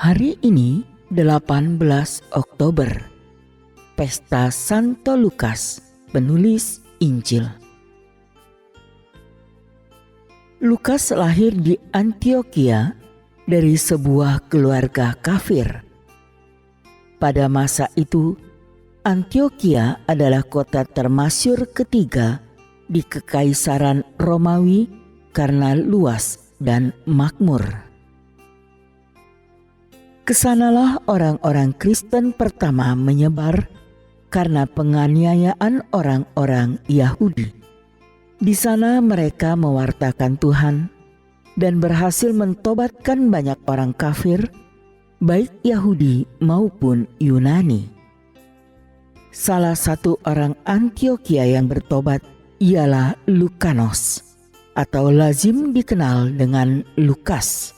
Hari ini 18 Oktober, Pesta Santo Lukas, penulis Injil. Lukas lahir di Antiokhia dari sebuah keluarga kafir. Pada masa itu, Antiokhia adalah kota termasyhur ketiga di Kekaisaran Romawi karena luas dan makmur. Kesanalah orang-orang Kristen pertama menyebar karena penganiayaan orang-orang Yahudi. Di sana mereka mewartakan Tuhan dan berhasil mentobatkan banyak orang kafir, baik Yahudi maupun Yunani. Salah satu orang Antiokhia yang bertobat ialah Lukanos, atau lazim dikenal dengan Lukas.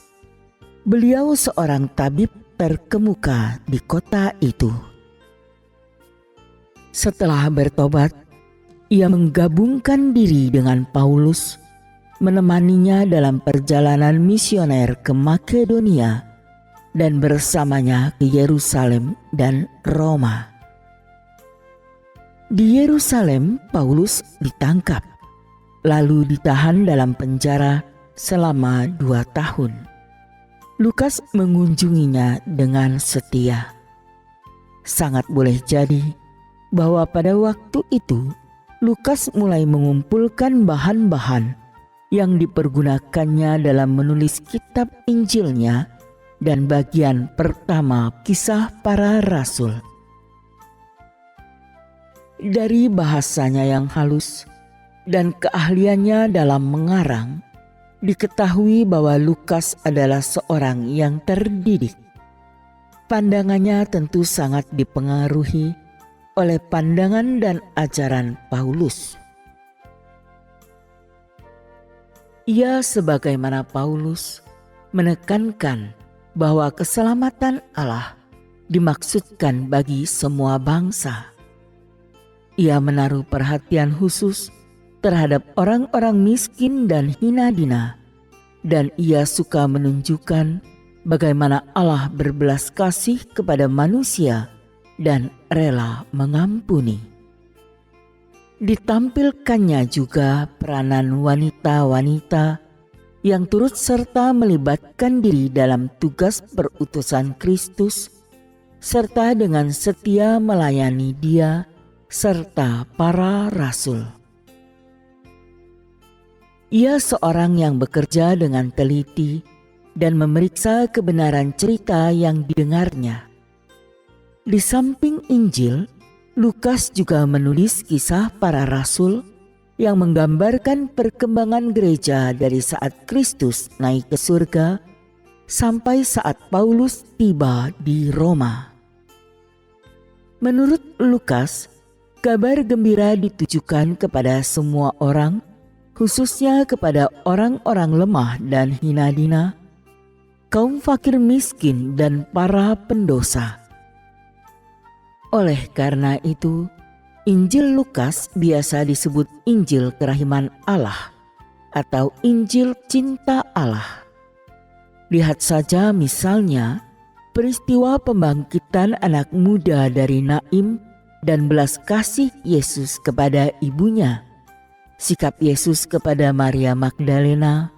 Beliau seorang tabib terkemuka di kota itu. Setelah bertobat, ia menggabungkan diri dengan Paulus, menemaninya dalam perjalanan misioner ke Makedonia dan bersamanya ke Yerusalem dan Roma. Di Yerusalem, Paulus ditangkap, lalu ditahan dalam penjara selama 2 tahun. Lukas mengunjunginya dengan setia. Sangat boleh jadi bahwa pada waktu itu Lukas mulai mengumpulkan bahan-bahan yang dipergunakannya dalam menulis kitab Injilnya dan bagian pertama Kisah Para Rasul. Dari bahasanya yang halus dan keahliannya dalam mengarang, diketahui bahwa Lukas adalah seorang yang terdidik. Pandangannya tentu sangat dipengaruhi oleh pandangan dan ajaran Paulus. Ia sebagaimana Paulus menekankan bahwa keselamatan Allah dimaksudkan bagi semua bangsa. Ia menaruh perhatian khusus terhadap orang-orang miskin dan hina dina, dan ia suka menunjukkan bagaimana Allah berbelas kasih kepada manusia dan rela mengampuni. Ditampilkannya juga peranan wanita-wanita yang turut serta melibatkan diri dalam tugas perutusan Kristus, serta dengan setia melayani Dia serta para rasul. Ia seorang yang bekerja dengan teliti dan memeriksa kebenaran cerita yang didengarnya. Di samping Injil, Lukas juga menulis kisah para rasul yang menggambarkan perkembangan gereja dari saat Kristus naik ke surga sampai saat Paulus tiba di Roma. Menurut Lukas, kabar gembira ditujukan kepada semua orang, khususnya kepada orang-orang lemah dan hina dina, kaum fakir miskin dan para pendosa. Oleh karena itu, Injil Lukas biasa disebut Injil Kerahiman Allah atau Injil Cinta Allah. Lihat saja misalnya peristiwa pembangkitan anak muda dari Naim dan belas kasih Yesus kepada ibunya, sikap Yesus kepada Maria Magdalena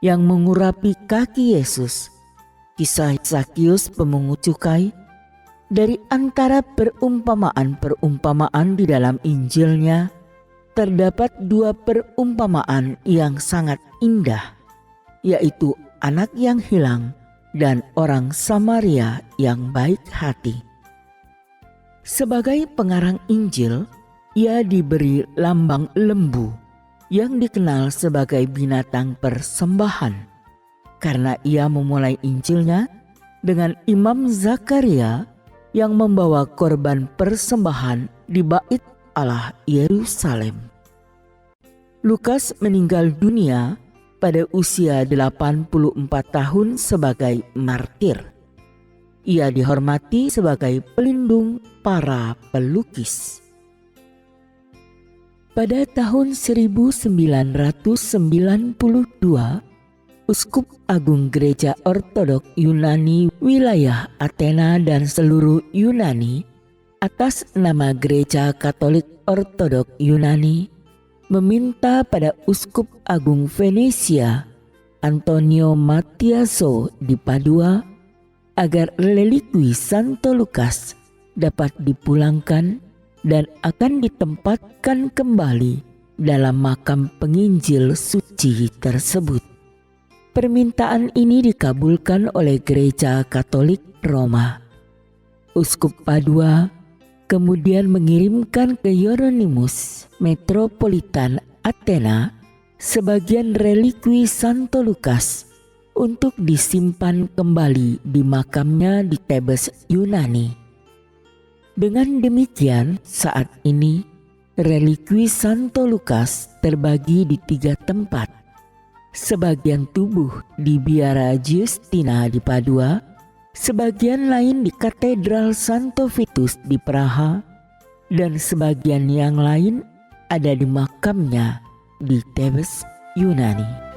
yang mengurapi kaki Yesus, kisah Zakius pemungut cukai. Dari antara perumpamaan-perumpamaan di dalam Injilnya, terdapat 2 perumpamaan yang sangat indah, yaitu anak yang hilang dan orang Samaria yang baik hati. Sebagai pengarang Injil, ia diberi lambang lembu yang dikenal sebagai binatang persembahan, karena ia memulai Injilnya dengan Imam Zakaria yang membawa korban persembahan di Bait Allah Yerusalem. Lukas meninggal dunia pada usia 84 tahun sebagai martir. Ia dihormati sebagai pelindung para pelukis. Pada tahun 1992, Uskup Agung Gereja Ortodok Yunani wilayah Athena dan seluruh Yunani atas nama Gereja Katolik Ortodok Yunani meminta pada Uskup Agung Venesia Antonio Mattiaso di Padua agar relikwi Santo Lukas dapat dipulangkan dan akan ditempatkan kembali dalam makam penginjil suci tersebut. Permintaan ini dikabulkan oleh Gereja Katolik Roma. Uskup Padua kemudian mengirimkan ke Hieronymus Metropolitan Athena sebagian relikwi Santo Lukas untuk disimpan kembali di makamnya di Thebes, Yunani. Dengan demikian, saat ini relikwi Santo Lukas terbagi di 3 tempat. Sebagian tubuh di Biara Giustina di Padua, sebagian lain di Katedral Santo Vitus di Praha, dan sebagian yang lain ada di makamnya di Thebes, Yunani.